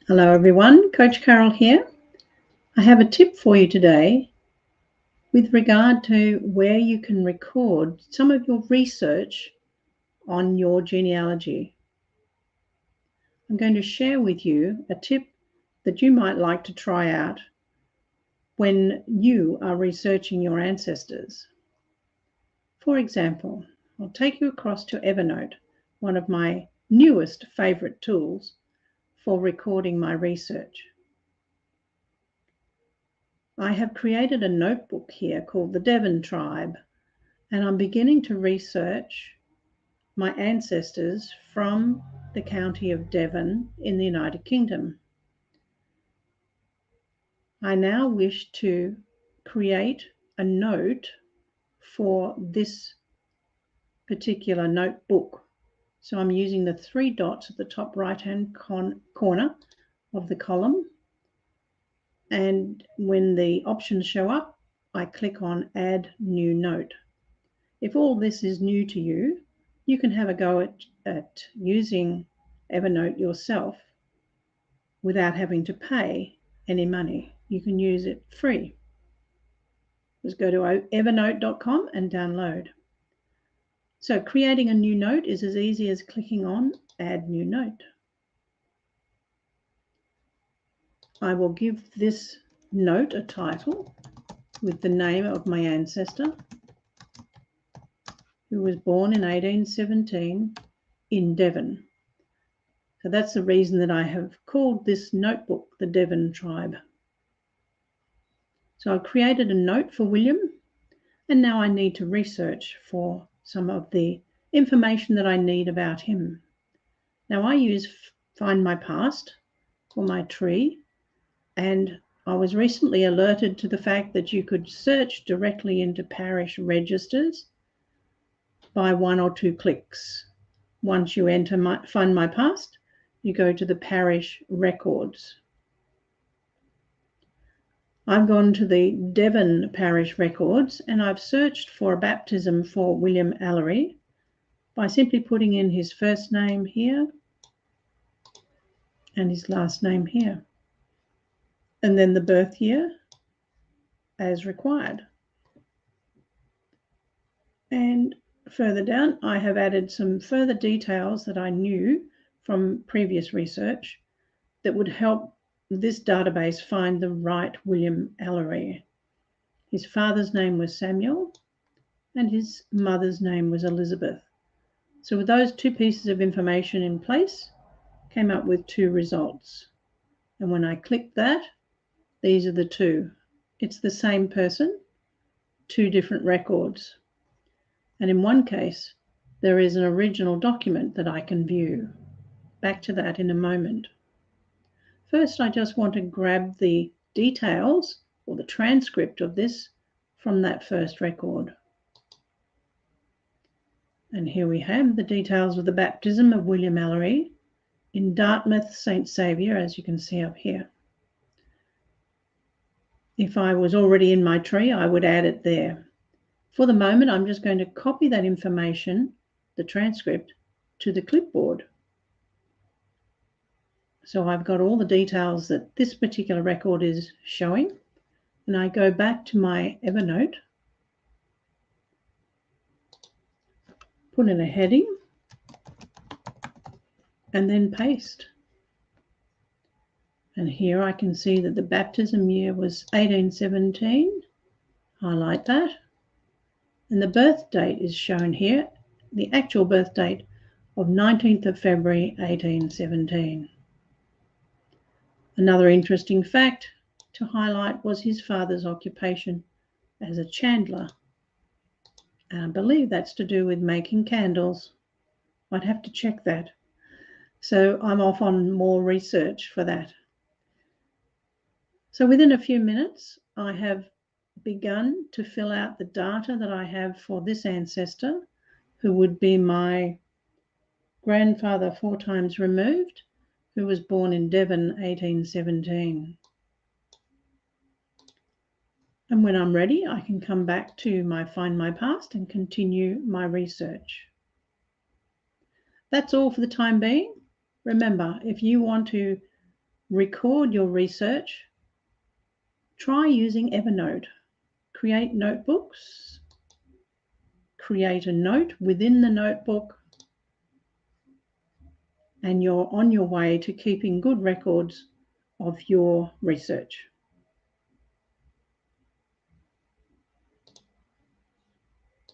Hello everyone, Coach Carol here. I have a tip for you today with regard to where you can record some of your research on your genealogy. I'm going to share with you a tip that you might like to try out when you are researching your ancestors. For example, I'll take you across to Evernote, one of my newest favorite tools for recording my research. I have created a notebook here called the Devon Tribe, and I'm beginning to research my ancestors from the county of Devon in the United Kingdom. I now wish to create a note for this particular notebook. So I'm using the three dots at the top right-hand corner of the column. And when the options show up, I click on Add New Note. If all this is new to you, you can have a go at using Evernote yourself without having to pay any money. You can use it free. Just go to evernote.com and download. So creating a new note is as easy as clicking on Add New Note. I will give this note a title with the name of my ancestor, who was born in 1817 in Devon. So that's the reason that I have called this notebook the Devon Tribe. So I've created a note for William, and now I need to research for some of the information that I need about him. Now I use FindMyPast for my tree, and I was recently alerted to the fact that you could search directly into parish registers by 1 or 2 clicks. Once you enter FindMyPast, you go to the parish records. I've gone to the Devon parish records and I've searched for a baptism for William Allery by simply putting in his first name here and his last name here, and then the birth year as required. And further down, I have added some further details that I knew from previous research that would help this database find the right William Allery. His father's name was Samuel and his mother's name was Elizabeth. So with those 2 pieces of information in place, came up with 2 results. And when I clicked that, these are the 2. It's the same person, 2 different records. And in one case, there is an original document that I can view. Back to that in a moment. First, I just want to grab the details or the transcript of this from that first record. And here we have the details of the baptism of William Allery in Dartmouth St. Saviour, as you can see up here. If I was already in my tree, I would add it there. For the moment, I'm just going to copy that information, the transcript, to the clipboard. So I've got all the details that this particular record is showing, and I go back to my Evernote, put in a heading, and then paste. And here I can see that the baptism year was 1817, highlight that, and the birth date is shown here, the actual birth date of 19th of February 1817. Another interesting fact to highlight was his father's occupation as a chandler. And I believe that's to do with making candles. I'd have to check that. So I'm off on more research for that. So within a few minutes, I have begun to fill out the data that I have for this ancestor, who would be my grandfather 4 times removed, who was born in Devon, 1817. And when I'm ready, I can come back to my FindMyPast and continue my research. That's all for the time being. Remember, if you want to record your research, try using Evernote. Create notebooks, create a note within the notebook, and you're on your way to keeping good records of your research.